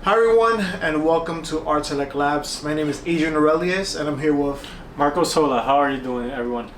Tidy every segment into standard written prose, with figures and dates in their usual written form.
Hi everyone, and welcome to Artilect Labs. My name is Adrian Aurelius, and I'm here with Marco Sola. How are you doing, everyone?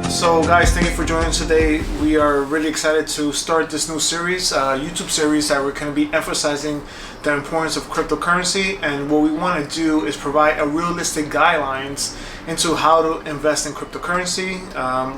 So guys, thank you for joining us today. We are really excited to start this new series, YouTube series that we're going to be emphasizing the importance of cryptocurrency, and what we want to do is provide a realistic guidelines into how to invest in cryptocurrency.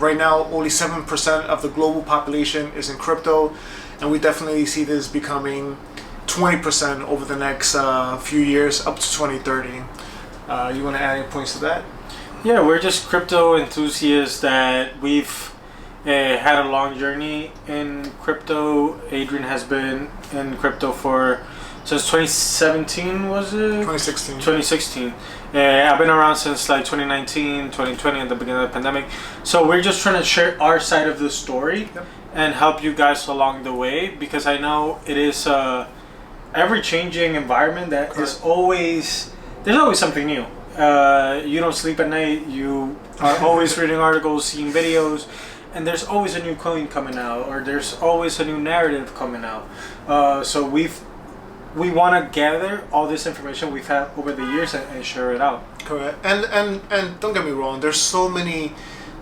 Right now, only 7% of the global population is in crypto, and we definitely see this becoming 20% over the next few years, up to 2030. You want to add any points to that? Yeah, we're just crypto enthusiasts that we've had a long journey in crypto. Adrian has been in crypto since 2017, was it? 2016. 2016. I've been around since like 2019, 2020, at the beginning of the pandemic. So we're just trying to share our side of the story and help you guys along the way, because I know it is a ever-changing environment that there's always something new. You don't sleep at night, you are always reading articles, seeing videos, and there's always a new coin coming out, or there's always a new narrative coming out. So we want to gather all this information we've had over the years and share it out. Correct. And don't get me wrong, there's so many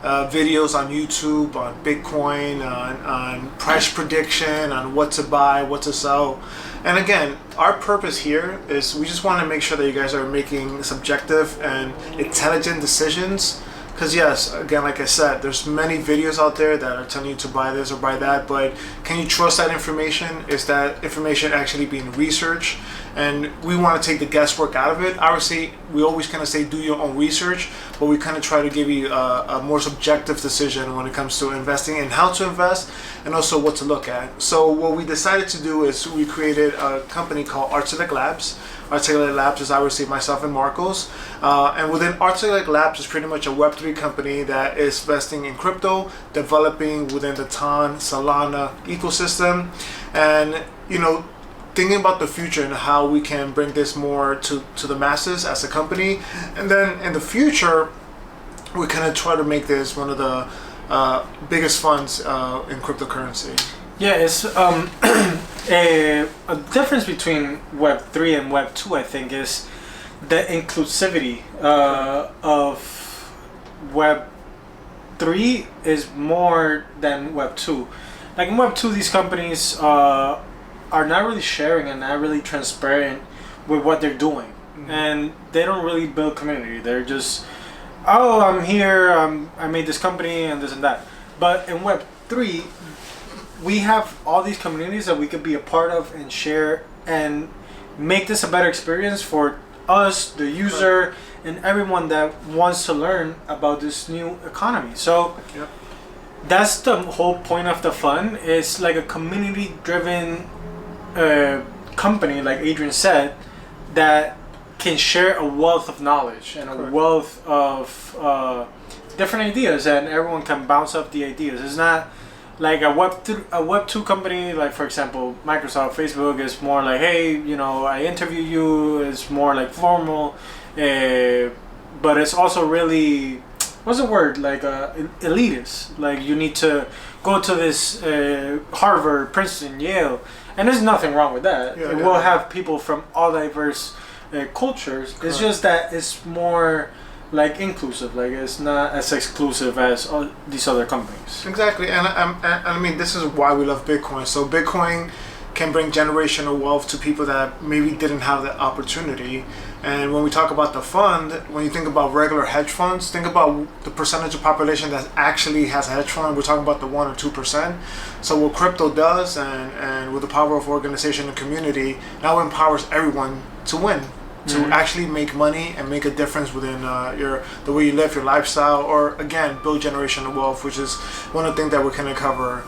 videos on YouTube on Bitcoin, on price prediction, on what to buy, what to sell. And again, our purpose here is we just want to make sure that you guys are making subjective and intelligent decisions. Because yes, again, like I said, there's many videos out there that are telling you to buy this or buy that, but can you trust that information? Is that information actually being researched? And we want to take the guesswork out of it. Obviously, we always kind of say do your own research, but we kind of try to give you a more subjective decision when it comes to investing and how to invest, and also what to look at. So what we decided to do is we created a company called Artilect Labs. Artilect Labs is obviously myself and Marcos, and within Artilect Labs is pretty much a Web3 company that is investing in crypto, developing within the TON, Solana ecosystem, and thinking about the future and how we can bring this more to the masses as a company. And then in the future, we kind of try to make this one of the biggest funds in cryptocurrency. Yeah, it's a difference between Web3 and Web2, I think, is the inclusivity of Web3 is more than Web2. Like in Web2, these companies are not really sharing and not really transparent with what they're doing. Mm-hmm. And they don't really build community. They're just, oh, I'm here, I made this company and this and that. But in Web3, we have all these communities that we could be a part of and share and make this a better experience for us, the user, and everyone that wants to learn about this new economy. So that's the whole point of the fund. It's like a community-driven company, like Adrian said, that can share a wealth of knowledge and a wealth of different ideas, and everyone can bounce up the ideas. It's not like a Web2 company, like for example Microsoft, Facebook is more like, hey, I interview you. It's more like formal, but it's also really, what's the word, like elitist. Like you need to go to this Harvard, Princeton, Yale, and there's nothing wrong with that. It will have people from all diverse cultures. Correct. It's just that it's more like inclusive, like it's not as exclusive as all these other companies. Exactly, and I mean, this is why we love Bitcoin. So Bitcoin can bring generational wealth to people that maybe didn't have the opportunity. And when we talk about the fund, when you think about regular hedge funds, think about the percentage of population that actually has a hedge fund. We're talking about the 1 or 2%. So what crypto does, and with the power of organization and community, now empowers everyone to win, to actually make money and make a difference within the way you live, your lifestyle, or again, build generational wealth, which is one of the things that we're going to cover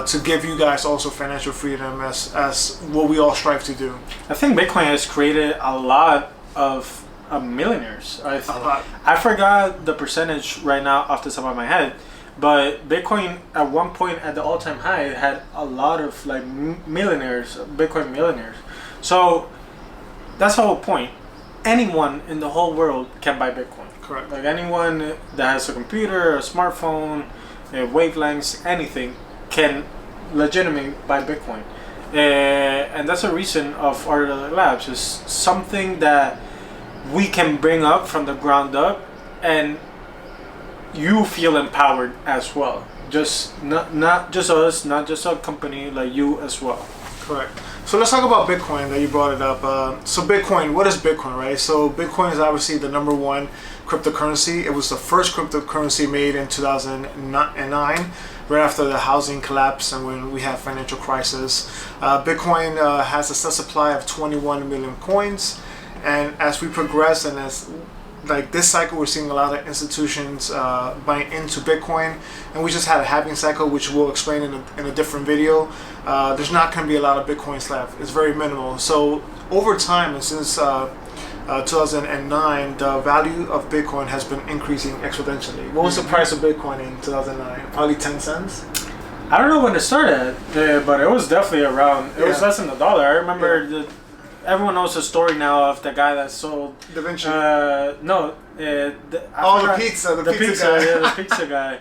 to give you guys also financial freedom as what we all strive to do. I think Bitcoin has created a lot of millionaires. I forgot the percentage right now off the top of my head, But Bitcoin at one point at the all-time high had a lot of like millionaires, Bitcoin millionaires. So that's the whole point. Anyone in the whole world can buy Bitcoin. Correct. Like anyone that has a computer, a smartphone, wavelengths, anything can legitimately buy Bitcoin. And that's a reason of Artilect Labs is something that we can bring up from the ground up, and you feel empowered as well. Just not just us, not just a company, like you as well. Correct. So let's talk about Bitcoin that you brought it up. So Bitcoin, what is Bitcoin, right? So Bitcoin is obviously the number one cryptocurrency. It was the first cryptocurrency made in 2009, right after the housing collapse and when we had financial crisis. Bitcoin has a set supply of 21 million coins, and as we progress and as like this cycle, we're seeing a lot of institutions buying into Bitcoin, and we just had a halving cycle, which we'll explain in a different video. There's not going to be a lot of Bitcoins left. It's very minimal. So over time, and since 2009, the value of Bitcoin has been increasing exponentially. What was the price of Bitcoin in 2009? Probably 10 cents? I don't know when it started, but it was definitely around. It was less than $1. I remember everyone knows the story now of the guy that sold Da Vinci. No. The pizza guy. Yeah, the pizza guy.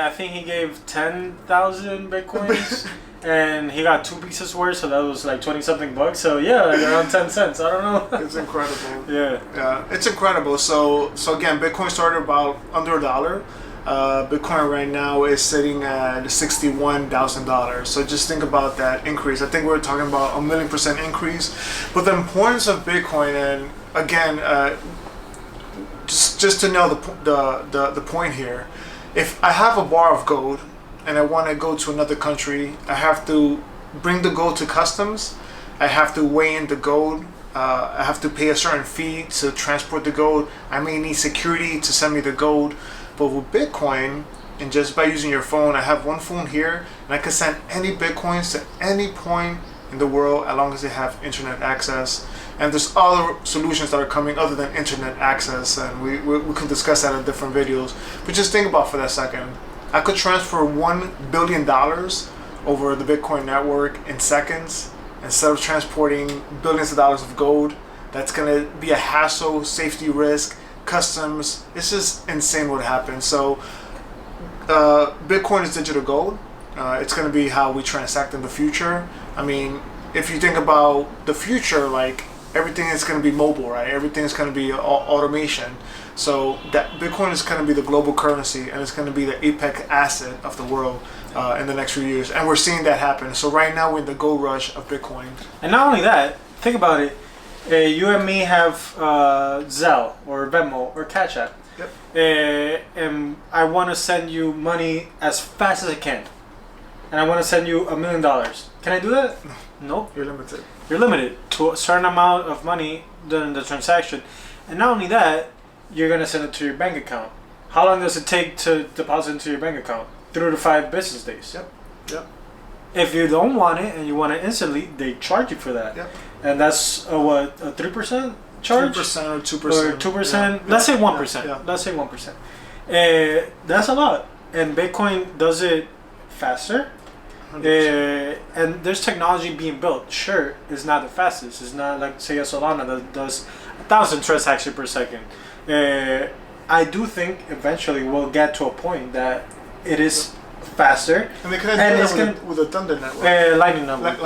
I think he gave 10,000 Bitcoins, and he got 2 pieces worth, so that was like 20 something bucks. So yeah, like around 10 cents. I don't know. It's incredible. Yeah, it's incredible. So again, Bitcoin started about under $1. Bitcoin right now is sitting at $61,000. So just think about that increase. I think we're talking about a 1,000,000% increase. But the importance of Bitcoin, and again, just to know the point here, if I have a bar of gold and I want to go to another country, I have to bring the gold to customs. I have to weigh in the gold. I have to pay a certain fee to transport the gold. I may need security to send me the gold. But with Bitcoin, and just by using your phone, I have one phone here, and I can send any Bitcoins to any point in the world as long as they have internet access. And there's other solutions that are coming other than internet access, and we can discuss that in different videos. But just think about for that second. I could transfer $1 billion over the Bitcoin network in seconds instead of transporting billions of dollars of gold. That's going to be a hassle, safety risk, customs. It's just insane what happens. So Bitcoin is digital gold. It's going to be how we transact in the future. I mean, if you think about the future, like everything is going to be mobile, right? Everything is going to be automation. So that Bitcoin is going to be the global currency, and it's going to be the apex asset of the world in the next few years. And we're seeing that happen. So right now we're in the gold rush of Bitcoin. And not only that, think about it. You and me have Zelle or Venmo or Cash App. Yep. And I want to send you money as fast as I can. And I want to send you $1 million. Can I do that? Nope. You're limited. You're limited to a certain amount of money during the transaction. And not only that, you're going to send it to your bank account. How long does it take to deposit into your bank account? 3 to 5 business days. Yep. If you don't want it and you want it instantly, they charge you for that. Yep. And that's a 3% charge? 3% or 2%. Or 2%? Yeah. Let's say 1%. Yeah. Let's say 1%. That's a lot. And Bitcoin does it faster. And there's technology being built. Sure, it's not the fastest. It's not like, say, a Solana that does 1,000 transactions per second. I do think eventually we'll get to a point that it is faster. And they can do that with a Thunder network. Lightning network,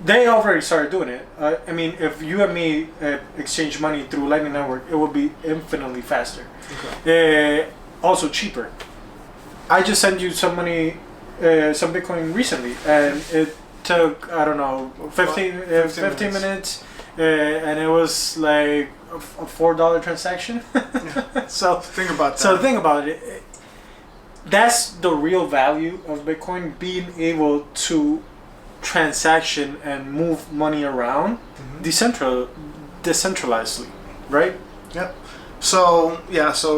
they already started doing it. I mean, if you and me exchange money through Lightning network, it would be infinitely faster. Okay. Also cheaper. I just sent you some money, some Bitcoin recently, and it took, I don't know, 15 minutes, and it was like a $4 transaction. So think about that. So think about it. That's the real value of Bitcoin, being able to transaction and move money around decentralizedly, right? Yep. So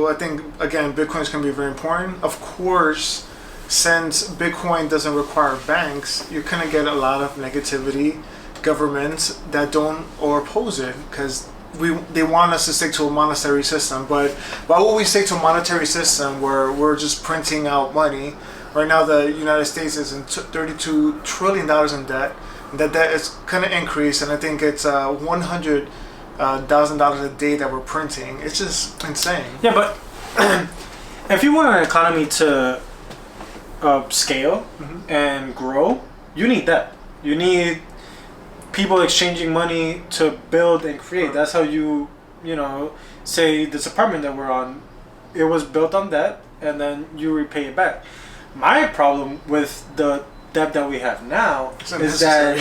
I think again Bitcoin is going to be very important. Of course, since Bitcoin doesn't require banks, you're going to get a lot of negativity, governments that don't or oppose it, because they want us to stick to a monetary system, but why would we stick to a monetary system where we're just printing out money? Right now, the United States is in $32 trillion in debt. That debt is going to increase, and I think it's $100,000 a day that we're printing. It's just insane. Yeah, but if you want an economy to scale and grow, you need that. You need people exchanging money to build and create. That's how you say this apartment that we're on, it was built on debt, and then you repay it back. My problem with the debt that we have now is that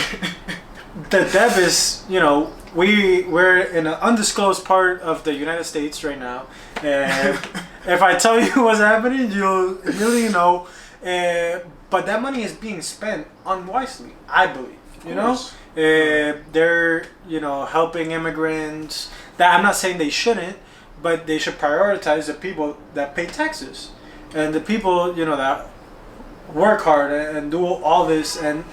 the debt is, we're in an undisclosed part of the United States right now, and if I tell you what's happening, you'll really know. But that money is being spent unwisely, I believe. They're helping immigrants. That I'm not saying they shouldn't, but they should prioritize the people that pay taxes and the people that work hard and do all this and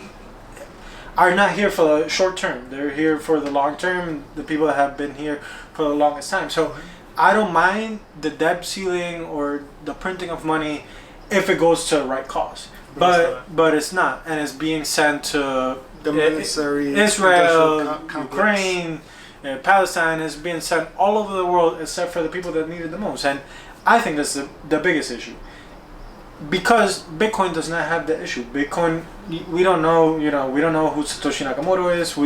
are not here for the short term. They're here for the long term. The people that have been here for the longest time. So I don't mind the debt ceiling or the printing of money if it goes to the right cause. But it's not, and it's being sent to the military, Israel, Ukraine, Palestine. Is being sent all over the world except for the people that need it the most. And I think that's the biggest issue. Because Bitcoin does not have the issue. Bitcoin, we don't know, we don't know who Satoshi Nakamoto is.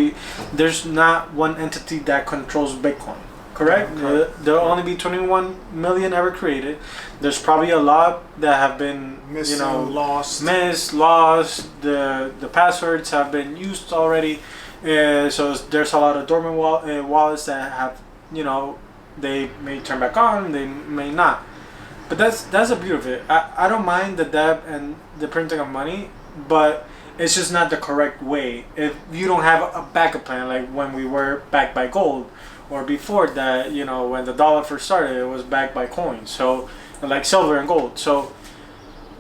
There's not one entity that controls Bitcoin. Correct? There'll only be 21 million ever created. There's probably a lot that have been lost. The passwords have been used already. So there's a lot of dormant wallets that have, they may turn back on, they may not. But that's the beauty of it. I don't mind the debt and the printing of money, but it's just not the correct way. If you don't have a backup plan, like when we were backed by gold, or before that, when the dollar first started, it was backed by coins. So, like silver and gold. So,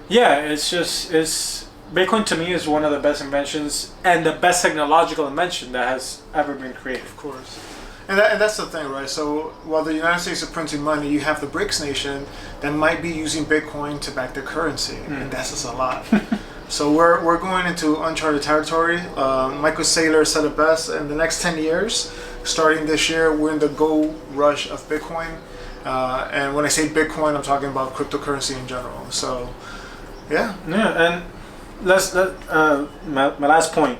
yeah, Bitcoin to me is one of the best inventions and the best technological invention that has ever been created. Of course. And that's the thing, right? So while the United States is printing money, you have the BRICS nation that might be using Bitcoin to back their currency, and that's just a lot. So we're going into uncharted territory. Michael Saylor said it best. In the next 10 years, starting this year, we're in the gold rush of Bitcoin. And when I say Bitcoin, I'm talking about cryptocurrency in general. So, yeah. Yeah, and my last point.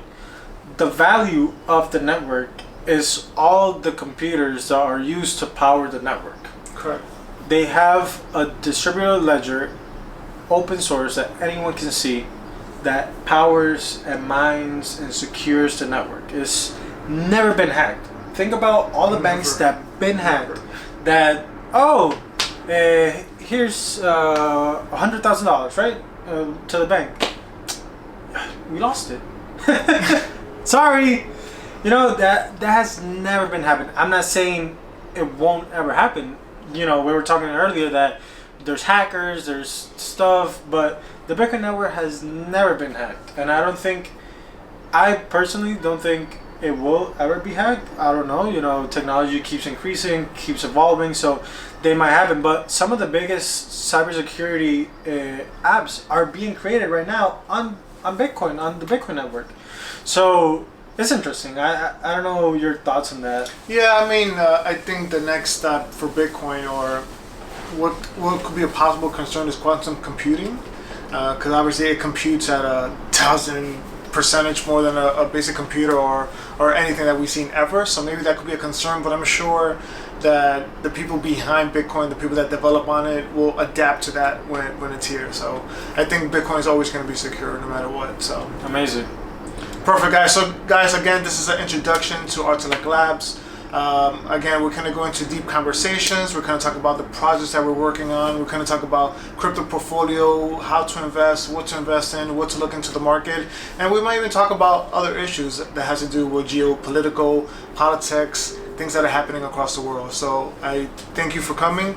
The value of the network is all the computers that are used to power the network. Correct. They have a distributed ledger, open source, that anyone can see, that powers and mines and secures the network. It's never been hacked. Think about all the banks that have been hacked. That here's $100,000, right, to the bank. We lost it. Sorry. That has never been happened. I'm not saying it won't ever happen. We were talking earlier that there's hackers, there's stuff, but the Bitcoin network has never been hacked. And I personally don't think it will ever be hacked. I don't know. Technology keeps increasing, keeps evolving, so they might happen. But some of the biggest cybersecurity apps are being created right now on Bitcoin, on the Bitcoin network. So it's interesting. I don't know your thoughts on that. Yeah, I mean, I think the next step for Bitcoin, or what could be a possible concern, is quantum computing, because obviously it computes at 1,000% more than a basic computer or anything that we've seen ever. So maybe that could be a concern, but I'm sure that the people behind Bitcoin, the people that develop on it, will adapt to that when it's here. So I think Bitcoin is always going to be secure no matter what. So amazing. Perfect, guys. So, guys, again, this is an introduction to Artilect Labs. Again, we're going to go into deep conversations. We're going to talk about the projects that we're working on. We're going to talk about crypto portfolio, how to invest, what to invest in, what to look into the market. And we might even talk about other issues that has to do with geopolitical, politics, things that are happening across the world. So I thank you for coming.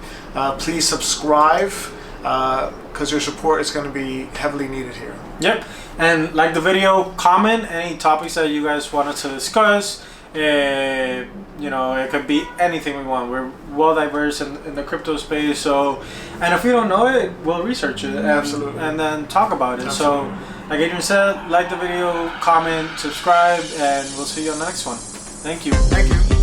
Please subscribe, because your support is going to be heavily needed here. Yep. And like the video, comment any topics that you guys wanted to discuss. You know, it could be anything we want. We're well diverse in the crypto space. So, and if we don't know it, we'll research it and then talk about it. Absolutely. So, like Adrian said, like the video, comment, subscribe, and we'll see you on the next one. Thank you. Thank you.